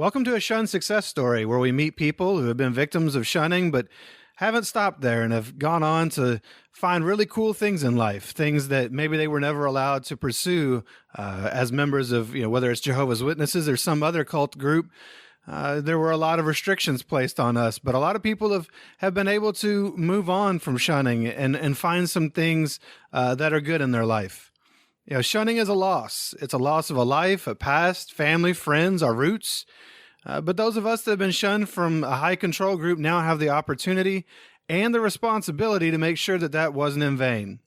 Welcome to a Shun Success Story, where we meet people who have been victims of shunning but haven't stopped there and have gone on to find really cool things in life, things that maybe they were never allowed to pursue as members of, whether it's Jehovah's Witnesses or some other cult group. There were a lot of restrictions placed on us, but a lot of people have been able to move on from shunning and find some things that are good in their life. Shunning is a loss. It's a loss of a life, a past, family, friends, our roots. But those of us that have been shunned from a high control group now have the opportunity and the responsibility to make sure that that wasn't in vain.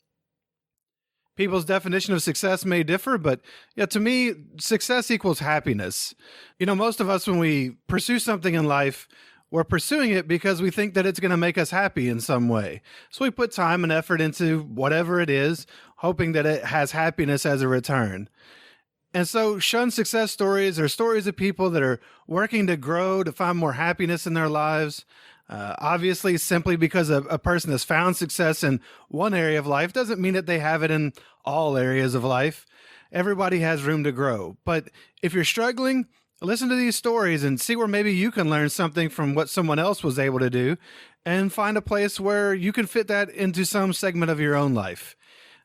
People's definition of success may differ, but to me, success equals happiness. Most of us, when we pursue something in life, we're pursuing it because we think that it's going to make us happy in some way. So we put time and effort into whatever it is, hoping that it has happiness as a return. And so Shun Success Stories are stories of people that are working to grow, to find more happiness in their lives. Obviously, simply because a person has found success in one area of life doesn't mean that they have it in all areas of life. Everybody has room to grow. But if you're struggling, listen to these stories and see where maybe you can learn something from what someone else was able to do and find a place where you can fit that into some segment of your own life.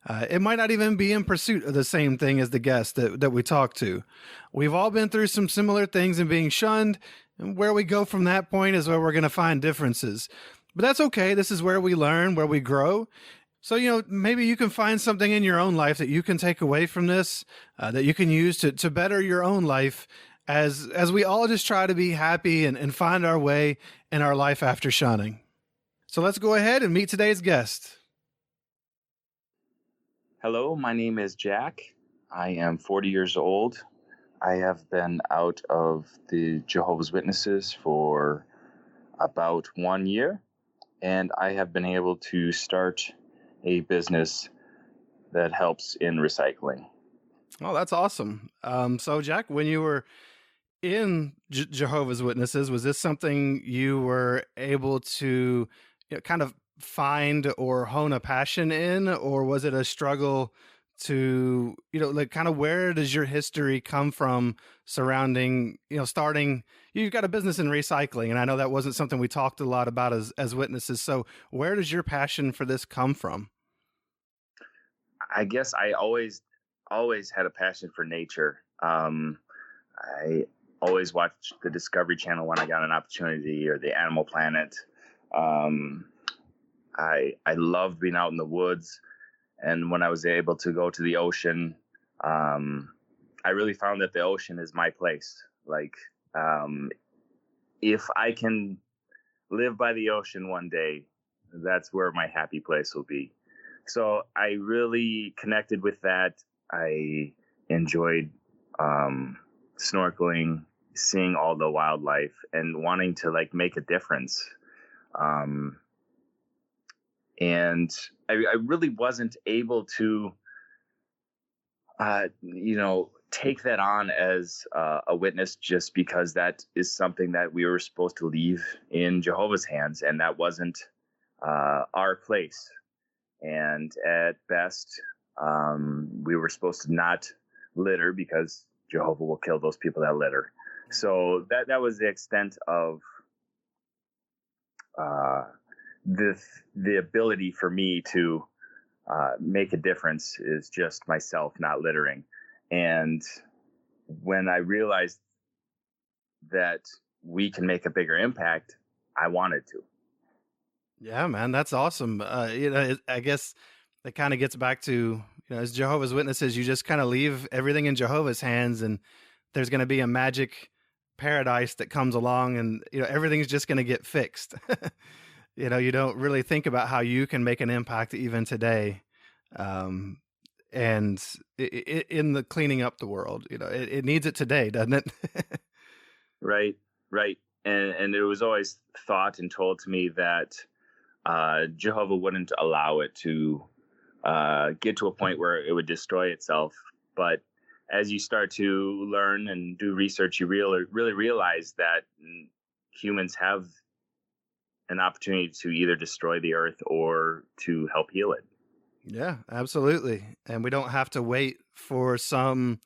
It might not even be in pursuit of the same thing as the guest that we talked to. We've all been through some similar things in being shunned, and where we go from that point is where we're going to find differences. But that's okay. This is where we learn, where we grow. So, maybe you can find something in your own life that you can take away from this, that you can use to better your own life as we all just try to be happy and find our way in our life after shunning. So let's go ahead and meet today's guest. Hello, my name is Jack. I am 40 years old. I have been out of the Jehovah's Witnesses for about 1 year, and I have been able to start a business that helps in recycling. Oh, that's awesome. So Jack, when you were in Jehovah's Witnesses, was this something you were able to kind of find or hone a passion in, or was it a struggle to, kind of where does your history come from surrounding, starting, you've got a business in recycling, and I know that wasn't something we talked a lot about as witnesses. So where does your passion for this come from? I guess I always had a passion for nature. I always watched the Discovery Channel when I got an opportunity, or the Animal Planet. I loved being out in the woods, and when I was able to go to the ocean, I really found that the ocean is my place. Like, if I can live by the ocean one day, that's where my happy place will be. So I really connected with that. I enjoyed snorkeling, seeing all the wildlife, and wanting to make a difference. And I really wasn't able to, take that on as a witness, just because that is something that we were supposed to leave in Jehovah's hands, and that wasn't our place. And at best, we were supposed to not litter, because Jehovah will kill those people that litter. So that was the extent of the ability for me to make a difference, is just myself not littering. And when I realized that we can make a bigger impact, I wanted to. Yeah, man, that's awesome. I guess that kind of gets back to, as Jehovah's Witnesses, you just kind of leave everything in Jehovah's hands, and there's going to be a magic paradise that comes along, and everything's just going to get fixed. You don't really think about how you can make an impact even today. And in the cleaning up the world, it needs it today, doesn't it? Right. And it was always thought and told to me that Jehovah wouldn't allow it to get to a point where it would destroy itself. But as you start to learn and do research, you really realize that humans have an opportunity to either destroy the earth or to help heal it. Yeah, absolutely. And we don't have to wait for some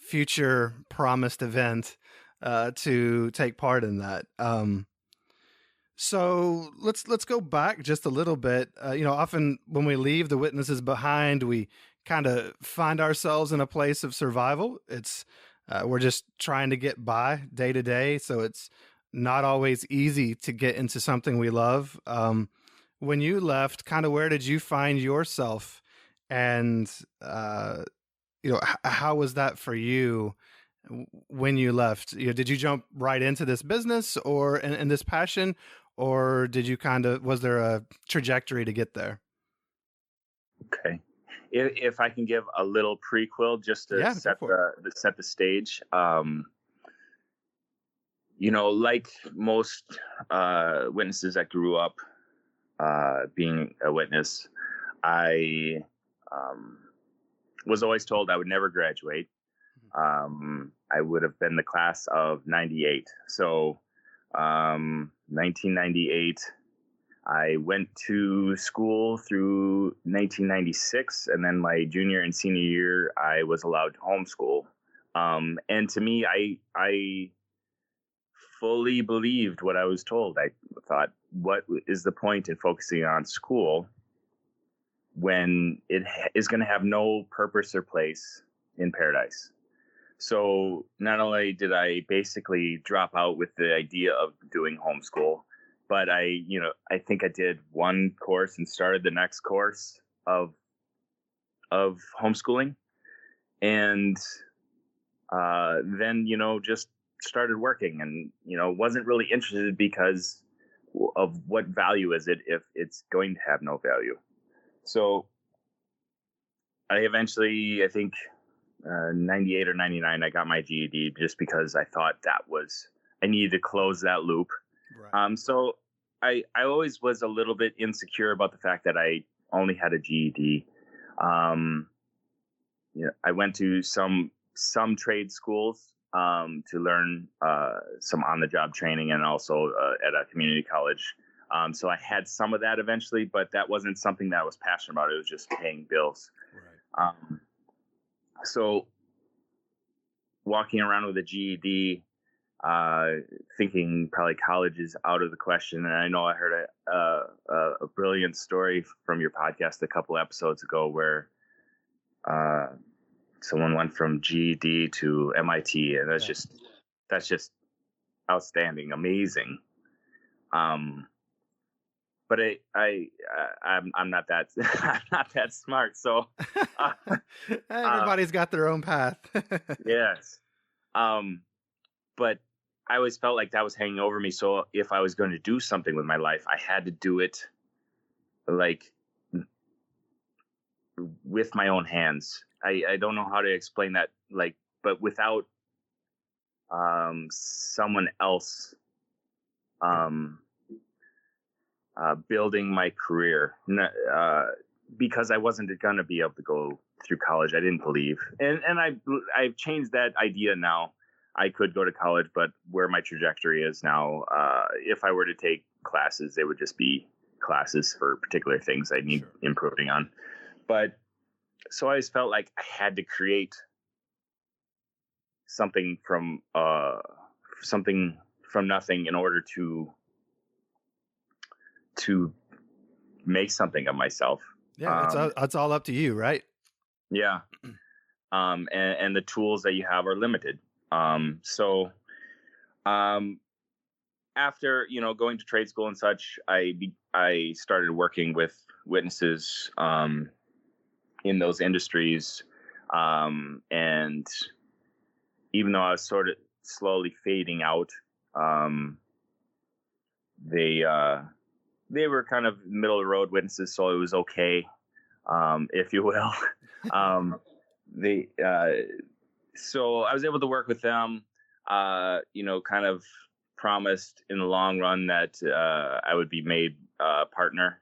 future promised event to take part in that. So let's go back just a little bit. Often when we leave the witnesses behind, we kind of find ourselves in a place of survival. It's we're just trying to get by day to day, so it's not always easy to get into something we love. When you left, kind of where did you find yourself, and how was that for you when you left? Did you jump right into this business or in this passion, or did you was there a trajectory to get there? Okay. If I can give a little prequel just to set the stage, like most witnesses that grew up being a witness, I was always told I would never graduate. I would have been the class of 98. So 1998, I went to school through 1996, and then my junior and senior year, I was allowed to homeschool. And to me, I fully believed what I was told. I thought, what is the point in focusing on school when it is going to have no purpose or place in paradise? So not only did I basically drop out with the idea of doing homeschool, but I think I did one course and started the next course of homeschooling. And then, just started working and, wasn't really interested because of what value is it if it's going to have no value. So I eventually, I think 98 or 99, I got my GED just because I thought I needed to close that loop. Right. So I always was a little bit insecure about the fact that I only had a GED. I went to some trade schools to learn some on-the-job training, and also at a community college. So I had some of that eventually, but that wasn't something that I was passionate about. It was just paying bills. Right. So walking around with a GED, thinking probably college is out of the question. And I know I heard a brilliant story from your podcast a couple episodes ago where someone went from GED to MIT, and that's just outstanding, amazing. But I'm not that I'm not that smart. So everybody's got their own path. Yes. But I always felt like that was hanging over me. So if I was going to do something with my life, I had to do it like with my own hands. I don't know how to explain that, but without someone else building my career, because I wasn't going to be able to go through college. I didn't believe, and I've changed that idea now. I could go to college, but where my trajectory is now, if I were to take classes, they would just be classes for particular things I need improving on. But so I always felt like I had to create something from nothing in order to make something of myself. Yeah, it's all up to you, right? Yeah. And the tools that you have are limited. So after, going to trade school and such, I started working with witnesses in those industries. And even though I was sort of slowly fading out, they were kind of middle of the road witnesses, so it was okay, if you will. So I was able to work with them, kind of promised in the long run that I would be made a partner.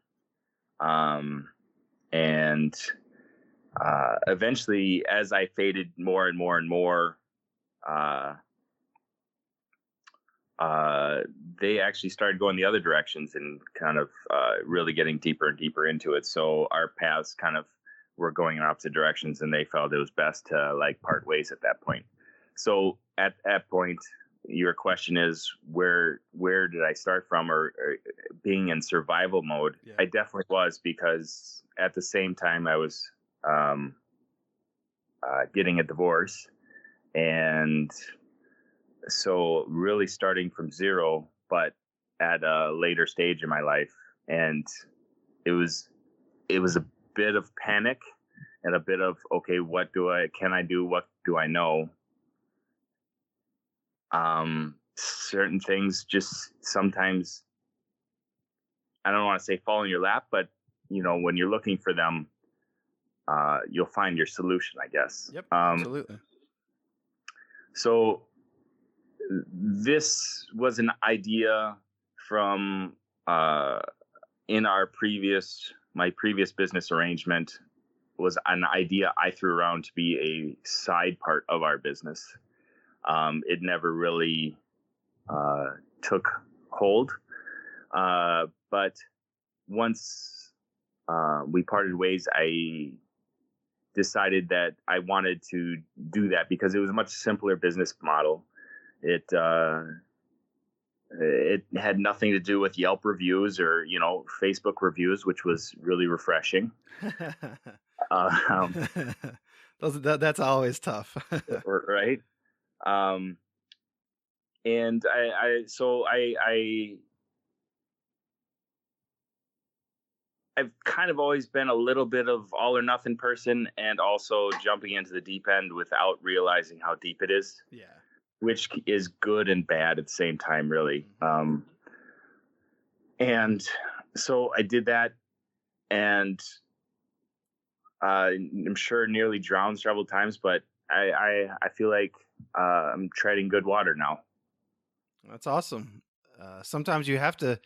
And eventually, as I faded more and more and more, they actually started going the other directions and kind of really getting deeper and deeper into it. So our paths kind of were going in opposite directions, and they felt it was best to part ways at that point. So at that point, your question is where did I start from, or being in survival mode? Yeah. I definitely was, because at the same time I was um, getting a divorce, and so really starting from zero, but at a later stage in my life, and it was a bit of panic and a bit of, okay, what can I do? What do I know? Certain things just sometimes, I don't want to say fall in your lap, but when you're looking for them, you'll find your solution, I guess. Yep, absolutely. So this was an idea from in my previous business arrangement, was an idea I threw around to be a side part of our business. It never really took hold. But once we parted ways, I decided that I wanted to do that because it was a much simpler business model. It had nothing to do with Yelp reviews or Facebook reviews, which was really refreshing. That's always tough. Right. And I've kind of always been a little bit of all or nothing person, and also jumping into the deep end without realizing how deep it is. Yeah. Which is good and bad at the same time, really. And so I did that, and I'm sure nearly drowned several times, but I feel like I'm treading good water now. That's awesome. Sometimes you have to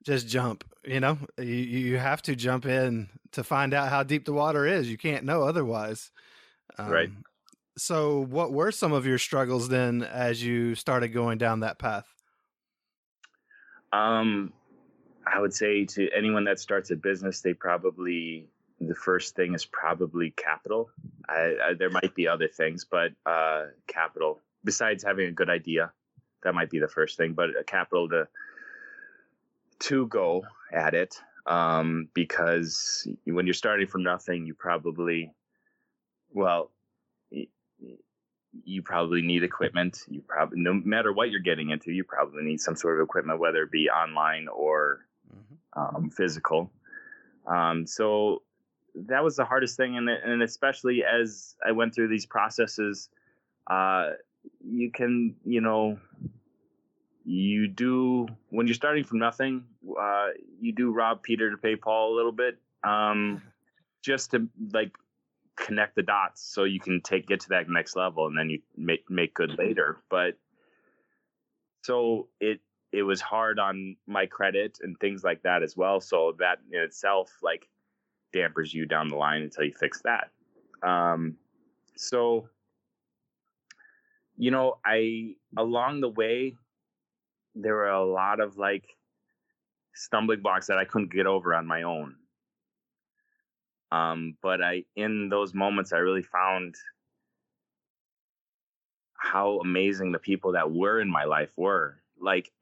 just jump, you have to jump in to find out how deep the water is. You can't know otherwise. Right. So what were some of your struggles then as you started going down that path? I would say to anyone that starts a business, the first thing is probably capital. There might be other things, but capital, besides having a good idea, that might be the first thing, but capital to go at it. Because when you're starting from nothing, you probably need equipment. No matter what you're getting into, you probably need some sort of equipment, whether it be online or physical. So that was the hardest thing. And especially as I went through these processes, you can, when you're starting from nothing, you do rob Peter to pay Paul a little bit, just to connect the dots so you can get to that next level, and then you make good later. But so it was hard on my credit and things like that as well. So that in itself dampers you down the line until you fix that. So along the way, there were a lot of stumbling blocks that I couldn't get over on my own. But in those moments, I really found how amazing the people that were in my life were.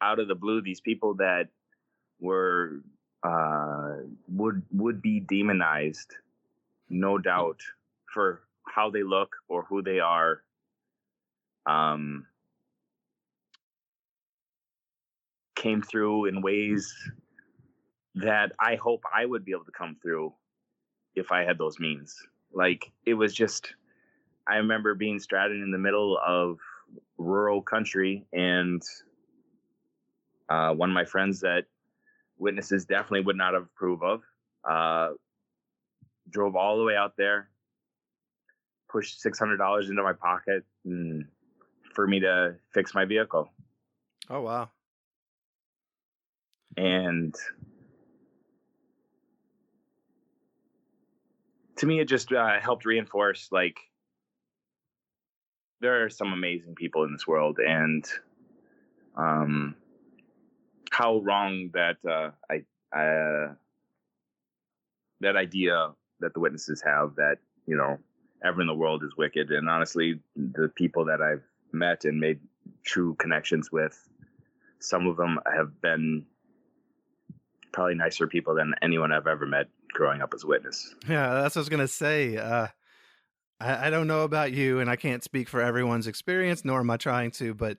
Out of the blue, these people that were would be demonized, no doubt, for how they look or who they are. Came through in ways that I hope I would be able to come through if I had those means. It was just, I remember being stranded in the middle of rural country, and one of my friends that witnesses definitely would not have approved of, drove all the way out there, pushed $600 into my pocket for me to fix my vehicle. Oh, wow. And to me, it just helped reinforce there are some amazing people in this world, and how wrong that that idea that the witnesses have that everyone in the world is wicked. And honestly, the people that I've met and made true connections with. Some of them have been probably nicer people than anyone I've ever met growing up as a witness. Yeah, that's what I was gonna say. I don't know about you, and I can't speak for everyone's experience, nor am I trying to, but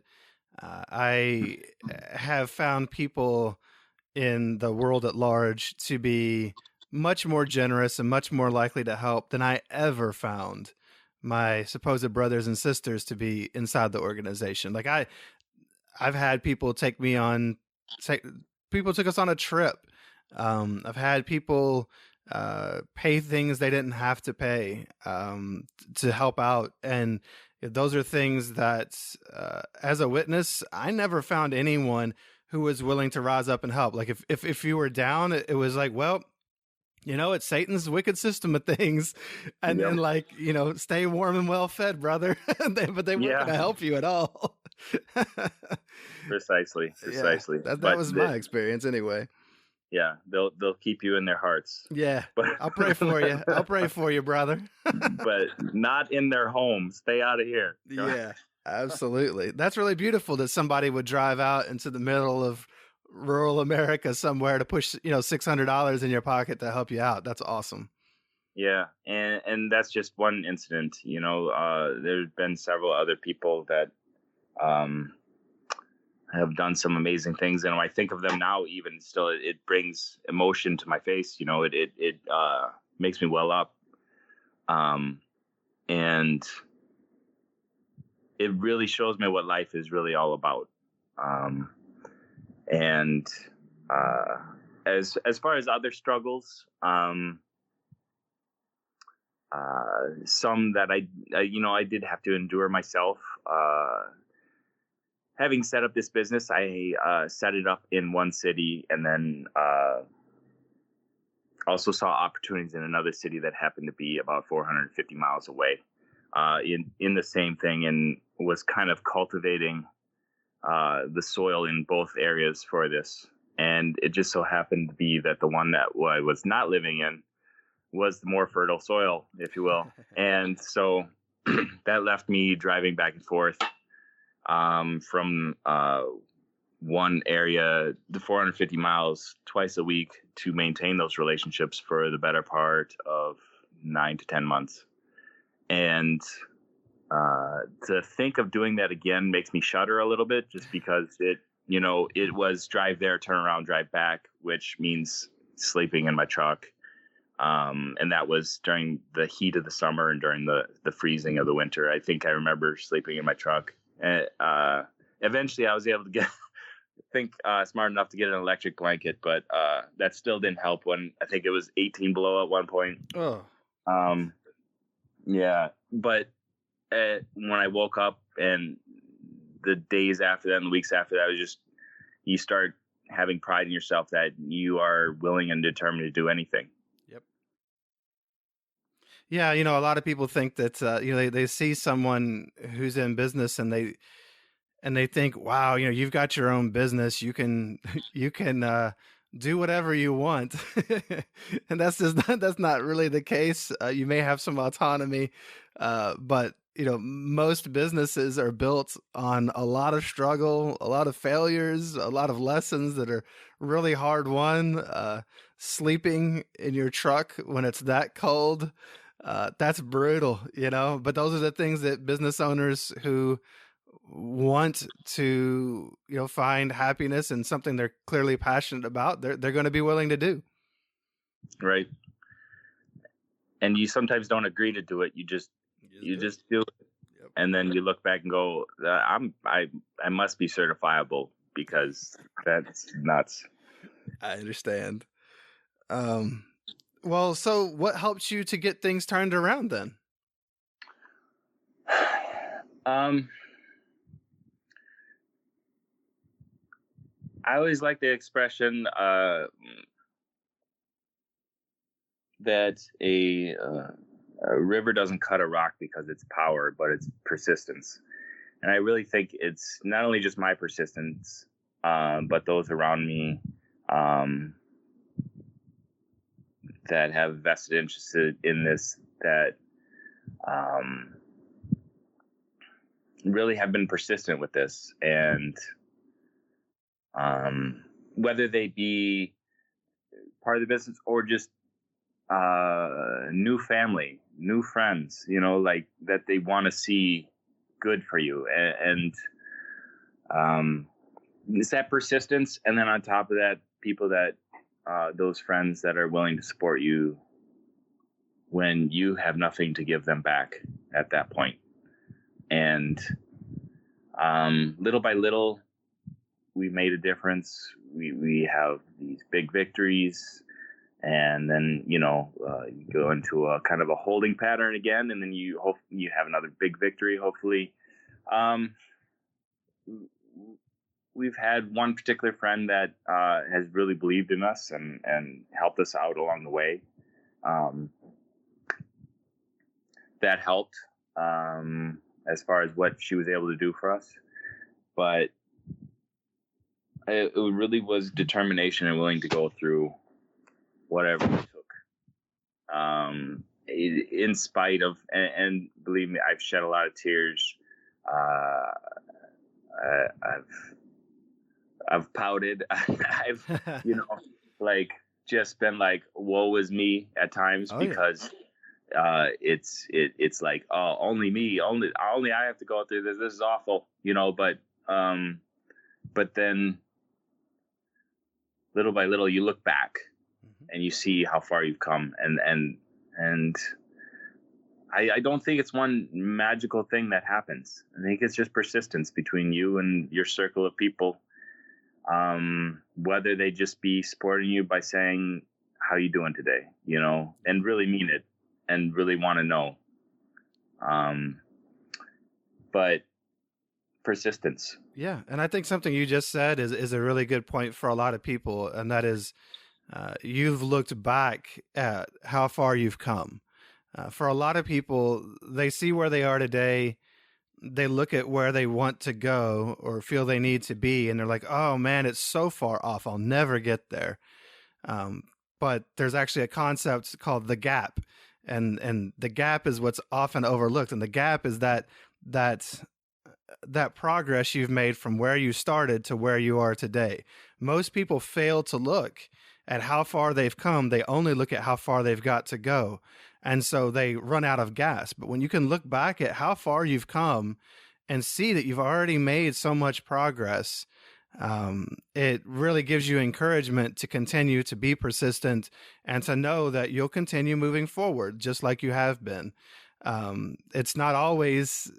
I have found people in the world at large to be much more generous and much more likely to help than I ever found my supposed brothers and sisters to be inside the organization. Like I've had people take me on, take, people took us on a trip. I've had people pay things they didn't have to pay to help out, and those are things that, as a witness, I never found anyone who was willing to rise up and help. Like if you were down, it was like, well, it's Satan's wicked system of things, and Yep. then like stay warm and well fed, brother. But they weren't Yeah. going to help you at all. Precisely. Yeah, that But was my experience anyway. yeah, they'll keep you in their hearts. Yeah, But I'll pray for you. I'll pray for you, brother. but not in their home. Stay out of here. Yeah, absolutely. That's really beautiful that somebody would drive out into the middle of rural America somewhere to push, $600 in your pocket to help you out. That's awesome. Yeah, and that's just one incident. There's been several other people that have done some amazing things, and when I think of them now, even still, it brings emotion to my face. It makes me well up, and it really shows me what life is really all about. And as far as other struggles, some that I did have to endure myself. Having set up this business, I set it up in one city, and then also saw opportunities in another city that happened to be about 450 miles away, in the same thing, and was kind of cultivating the soil in both areas for this. And it just so happened to be that the one that I was not living in was the more fertile soil, if you will. And so that left me driving back and forth from one area, the 450 miles twice a week, to maintain those relationships for the better part of 9 to 10 months. And to think of doing that again makes me shudder a little bit, just because it was drive there, turn around, drive back, which means sleeping in my truck. And that was during the heat of the summer and during the freezing of the winter. I think I remember sleeping in my truck. And eventually I was able to smart enough to get an electric blanket, but that still didn't help when I think it was 18 below at one point. Oh. Yeah. But when I woke up, and the days after that and the weeks after that, you start having pride in yourself that you are willing and determined to do anything. Yep. Yeah, a lot of people think that they see someone who's in business, and they think, wow, you've got your own business, you can do whatever you want. And that's not really the case. You may have some autonomy, but most businesses are built on a lot of struggle, a lot of failures, a lot of lessons that are really hard won. Sleeping in your truck when it's that cold, that's brutal, but those are the things that business owners who want to, find happiness in something they're clearly passionate about, they're going to be willing to do. Right. And you sometimes don't agree to do it. You just do it. Yep. And then you look back and go, I must be certifiable, because that's nuts. I understand. Well, so what helps you to get things turned around then? I always like the expression that a river doesn't cut a rock because it's power, but it's persistence. And I really think it's not only just my persistence, but those around me that have vested interest in this, that really have been persistent with this, and whether they be part of the business or just new family, new friends, like that they want to see good for you, and it's that persistence, and then on top of that, people that those friends that are willing to support you when you have nothing to give them back at that point. And little by little, we made a difference. We have these big victories, and then you go into a kind of a holding pattern again, and then you have another big victory, hopefully. We've had one particular friend that has really believed in us and helped us out along the way. That helped as far as what she was able to do for us. But it really was determination and willing to go through whatever it took. In spite of, and believe me, I've shed a lot of tears. I've pouted. I've, like just been like, woe is me at times, because it's like, oh, only me, only I have to go through this. This is awful, but then little by little you look back and you see how far you've come, and I don't think it's one magical thing that happens. I think it's just persistence between you and your circle of people. Whether they just be supporting you by saying, how you doing today, and really mean it and really want to know. But persistence. Yeah. And I think something you just said is a really good point for a lot of people. And that is, you've looked back at how far you've come. For a lot of people, they see where they are today. They look at where they want to go or feel they need to be, and they're like, oh man, it's so far off, I'll never get there. But there's actually a concept called the gap, and the gap is what's often overlooked. And the gap is that progress you've made from where you started to where you are today. Most people fail to look at how far they've come. They only look at how far they've got to go. And so they run out of gas. But when you can look back at how far you've come and see that you've already made so much progress, it really gives you encouragement to continue to be persistent and to know that you'll continue moving forward just like you have been. It's not always,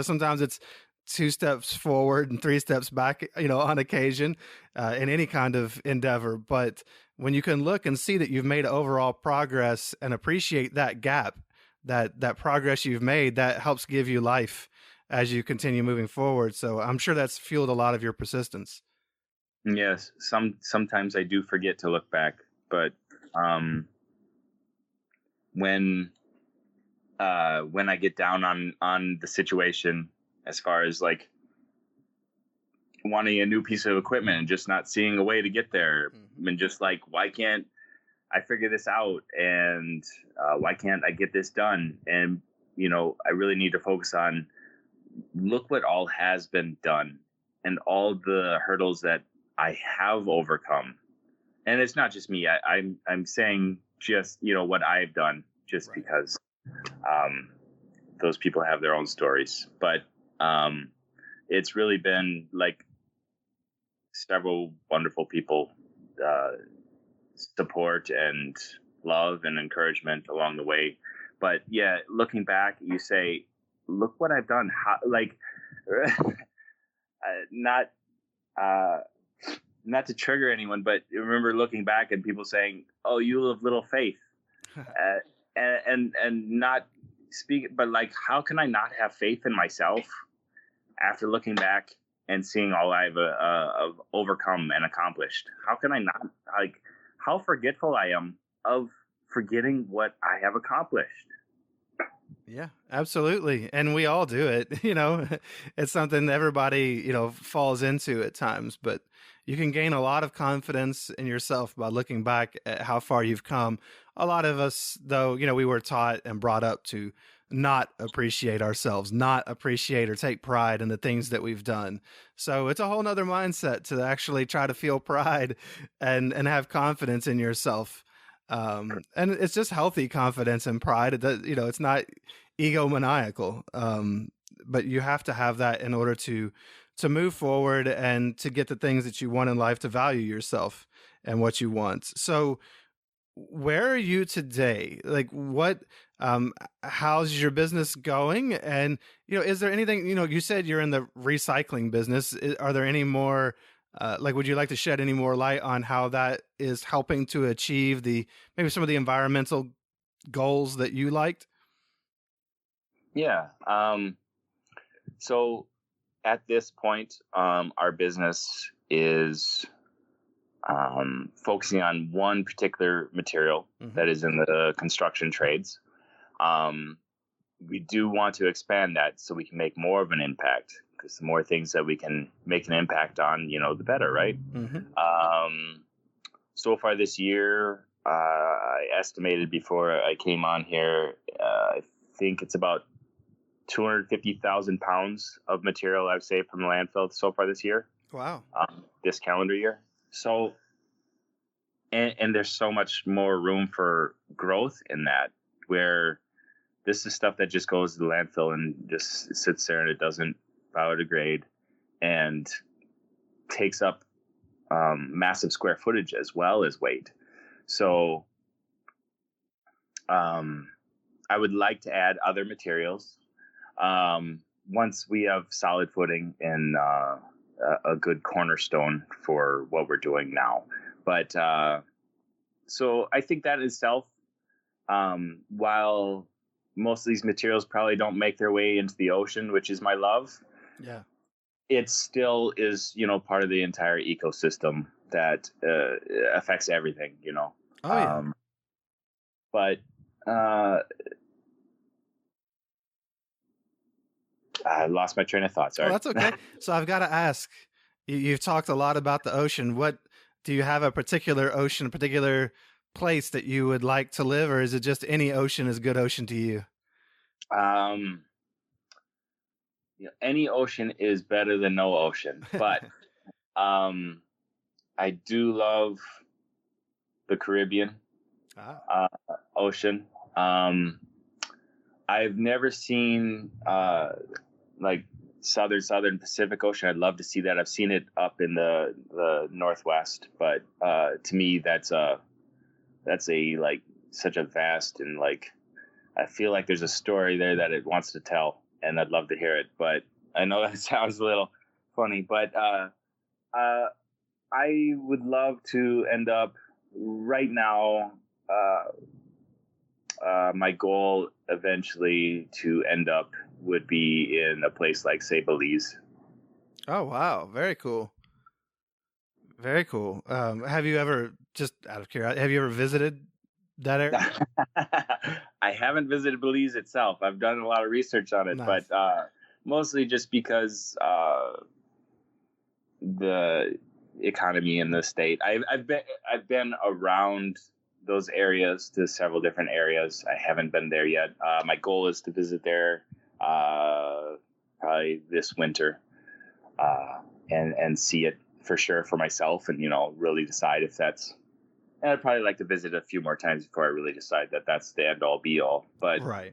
sometimes it's 2 steps forward and 3 steps back, on occasion, in any kind of endeavor. But when you can look and see that you've made overall progress and appreciate that gap, that progress you've made, that helps give you life as you continue moving forward. So I'm sure that's fueled a lot of your persistence. Yes. Sometimes I do forget to look back, but when I get down on the situation, as far as like wanting a new piece of equipment and just not seeing a way to get there, and just like, why can't I figure this out? And why can't I get this done? And, I really need to focus on, look what all has been done and all the hurdles that I have overcome. And it's not just me. I'm saying just, what I've done, just right. Because those people have their own stories. But it's really been like several wonderful people, support and love and encouragement along the way. But yeah, looking back, you say, look what I've done. How, like, not to trigger anyone, but remember looking back and people saying, oh, you have little faith, and not speak, but like, how can I not have faith in myself after looking back and seeing all I've overcome and accomplished? How can I not, like, how forgetful I am of forgetting what I have accomplished? Yeah, absolutely. And we all do it. It's something that everybody, falls into at times, but you can gain a lot of confidence in yourself by looking back at how far you've come. A lot of us, though, we were taught and brought up to not appreciate ourselves, not appreciate or take pride in the things that we've done. So it's a whole nother mindset to actually try to feel pride and have confidence in yourself. And it's just healthy confidence and pride. It does, it's not egomaniacal. But you have to have that in order to move forward and to get the things that you want in life, to value yourself and what you want. So where are you today? Like what how's your business going? And is there anything, you said you're in the recycling business. Are there any more like would you like to shed any more light on how that is helping to achieve the maybe some of the environmental goals that you liked? Yeah. So at this point, our business is focusing on one particular material that is in the construction trades. We do want to expand that so we can make more of an impact, because the more things that we can make an impact on, the better, right? So far this year, I estimated before I came on here, I think it's about 250,000 pounds of material I've saved from the landfill so far this year. Wow. This calendar year. So, and there's so much more room for growth in that, where this is stuff that just goes to the landfill and just sits there and it doesn't biodegrade and takes up massive square footage as well as weight. So I would like to add other materials once we have solid footing and a good cornerstone for what we're doing now. But so I think that itself, while most of these materials probably don't make their way into the ocean, which is my love, Yeah. it still is, part of the entire ecosystem that affects everything, Oh yeah. But I lost my train of thought. Sorry. Oh, that's okay. So I've got to ask, you've talked a lot about the ocean. What do you have a particular ocean, a particular place that you would like to live, or is it just any ocean is good ocean to you? Any ocean is better than no ocean, but I do love the Caribbean ocean. I've never seen like Southern Pacific Ocean. I'd love to see that. I've seen it up in the Northwest, but to me that's a like such a vast, and like I feel like there's a story there that it wants to tell, and I'd love to hear it. But I know that sounds a little funny, but I would love to end up right now. My goal eventually to end up would be in a place like, say, Belize. Oh, wow. Very cool. Very cool. Have you ever, just out of curiosity, have you ever visited that area? I haven't visited Belize itself. I've done a lot of research on it, Nice. but mostly just because the economy in the state. I've been around those areas to several different areas. I haven't been there yet. My goal is to visit there probably this winter and see it for sure for myself, and really decide if that's. And I'd probably like to visit a few more times before I really decide that that's the end all be all. But Right.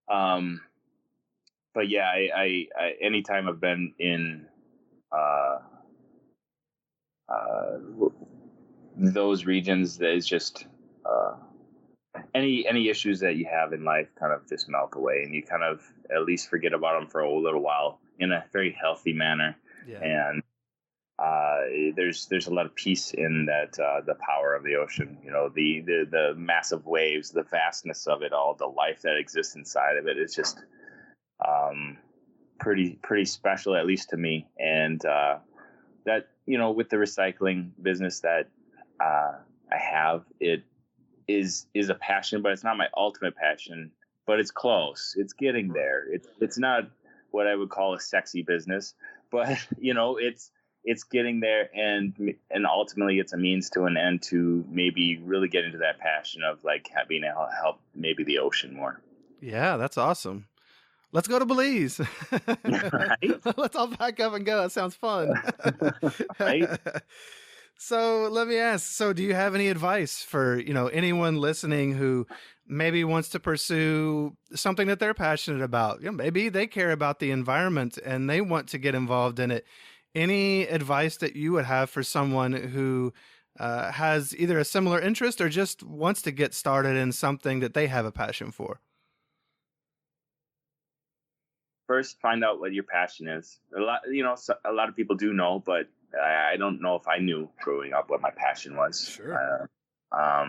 but yeah, I anytime I've been in those regions, that is just any issues that you have in life kind of just melt away, and you kind of at least forget about them for a little while in a very healthy manner. Yeah. And there's a lot of peace in that, the power of the ocean, the massive waves, the vastness of it all, the life that exists inside of it is just pretty special, at least to me. And that, with the recycling business that I have, it is a passion, but it's not my ultimate passion, but it's close. It's getting there. It's not what I would call a sexy business, but it's getting there, and ultimately it's a means to an end to maybe really get into that passion of like being able to help maybe the ocean more. Yeah, that's awesome. Let's go to Belize. Right? Let's all pack up and go. That sounds fun. Right? So let me ask, so do you have any advice for, anyone listening who maybe wants to pursue something that they're passionate about? Maybe they care about the environment and they want to get involved in it. Any advice that you would have for someone who has either a similar interest or just wants to get started in something that they have a passion for? First, find out what your passion is. A lot of people do know, but I don't know if I knew growing up what my passion was. Sure. I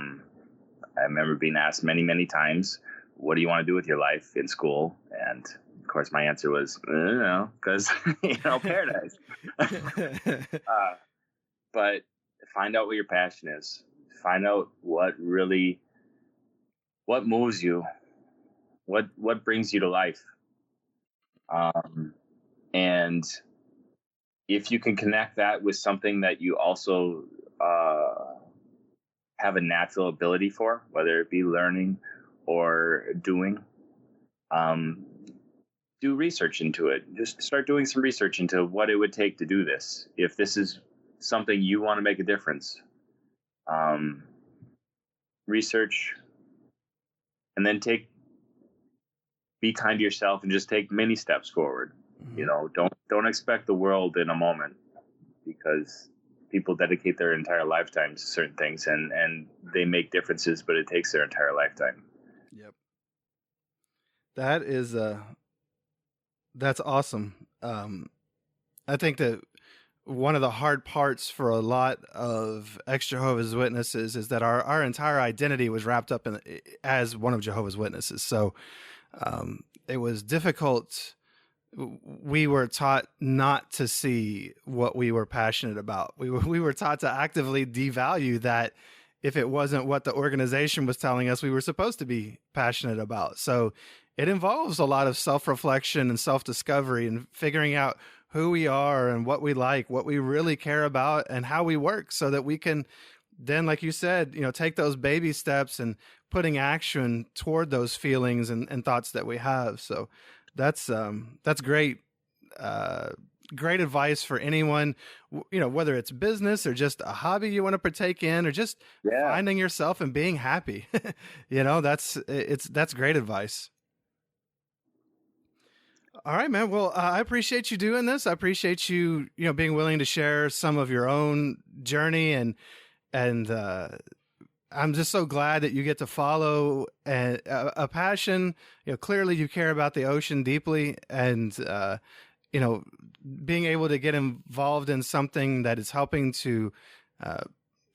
remember being asked many, many times, "What do you want to do with your life in school?" And of course, my answer was, because paradise. But find out what your passion is. Find out what moves you, what brings you to life. And if you can connect that with something that you also have a natural ability for, whether it be learning or doing, do research into it. Just start doing some research into what it would take to do this. If this is something you want to make a difference, research, and then be kind to yourself and just take many steps forward. Mm-hmm. Don't expect the world in a moment, because people dedicate their entire lifetime to certain things, and they make differences, but it takes their entire lifetime. Yep. That is that's awesome. I think that one of the hard parts for a lot of ex-Jehovah's Witnesses is that our entire identity was wrapped up in as one of Jehovah's Witnesses. So it was difficult. We were taught not to see what we were passionate about. We were taught to actively devalue that if it wasn't what the organization was telling us we were supposed to be passionate about. So it involves a lot of self-reflection and self-discovery and figuring out who we are and what we like, what we really care about, and how we work, so that we can then, like you said, take those baby steps and putting action toward those feelings and thoughts that we have. So that's great. Great advice for anyone, whether it's business or just a hobby you want to partake in, or just finding yourself and being happy. That's great advice. All right, man. Well, I appreciate you doing this. I appreciate you, being willing to share some of your own journey, and I'm just so glad that you get to follow a passion. Clearly you care about the ocean deeply, and being able to get involved in something that is helping to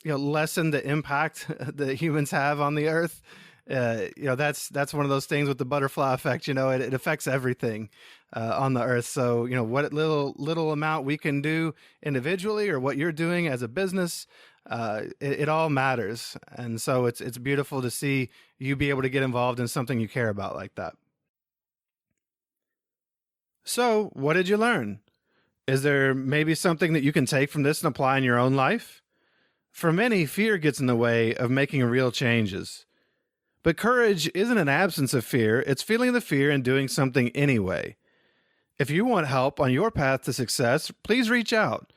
lessen the impact that humans have on the earth. That's one of those things with the butterfly effect. It affects everything on the earth. So what little amount we can do individually, or what you're doing as a business, it all matters. And so it's beautiful to see you be able to get involved in something you care about like that. So what did you learn? Is there maybe something that you can take from this and apply in your own life? For many, fear gets in the way of making real changes. But courage isn't an absence of fear, it's feeling the fear and doing something anyway. If you want help on your path to success, please reach out.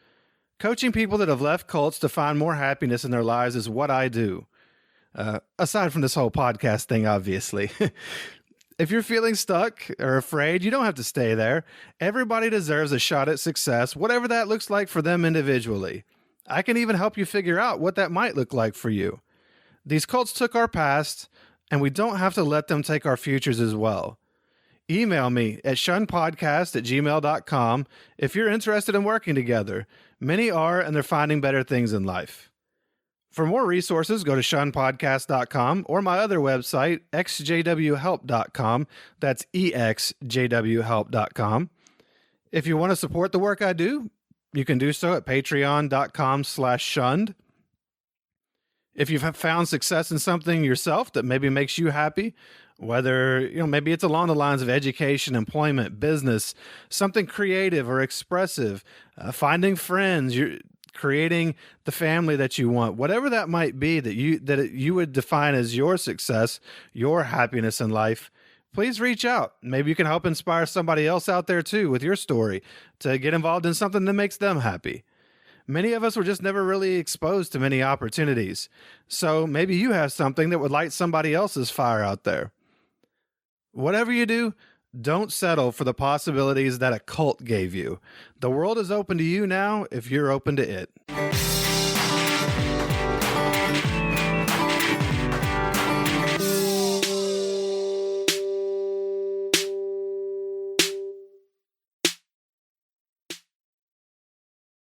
Coaching people that have left cults to find more happiness in their lives is what I do. Aside from this whole podcast thing, obviously. If you're feeling stuck or afraid, you don't have to stay there. Everybody deserves a shot at success, whatever that looks like for them individually. I can even help you figure out what that might look like for you. These cults took our past, and we don't have to let them take our futures as well. Email me at shunpodcast@gmail.com if you're interested in working together. Many are, and they're finding better things in life. For more resources, go to shunpodcast.com or my other website, exjwhelp.com. That's exjwhelp.com. If you want to support the work I do, you can do so at patreon.com/shunned. If you've found success in something yourself that maybe makes you happy, whether, maybe it's along the lines of education, employment, business, something creative or expressive, finding friends, you're creating the family that you want, whatever that might be that you would define as your success, your happiness in life, please reach out. Maybe you can help inspire somebody else out there too with your story to get involved in something that makes them happy. Many of us were just never really exposed to many opportunities. So maybe you have something that would light somebody else's fire out there. Whatever you do, don't settle for the possibilities that a cult gave you. The world is open to you now if you're open to it.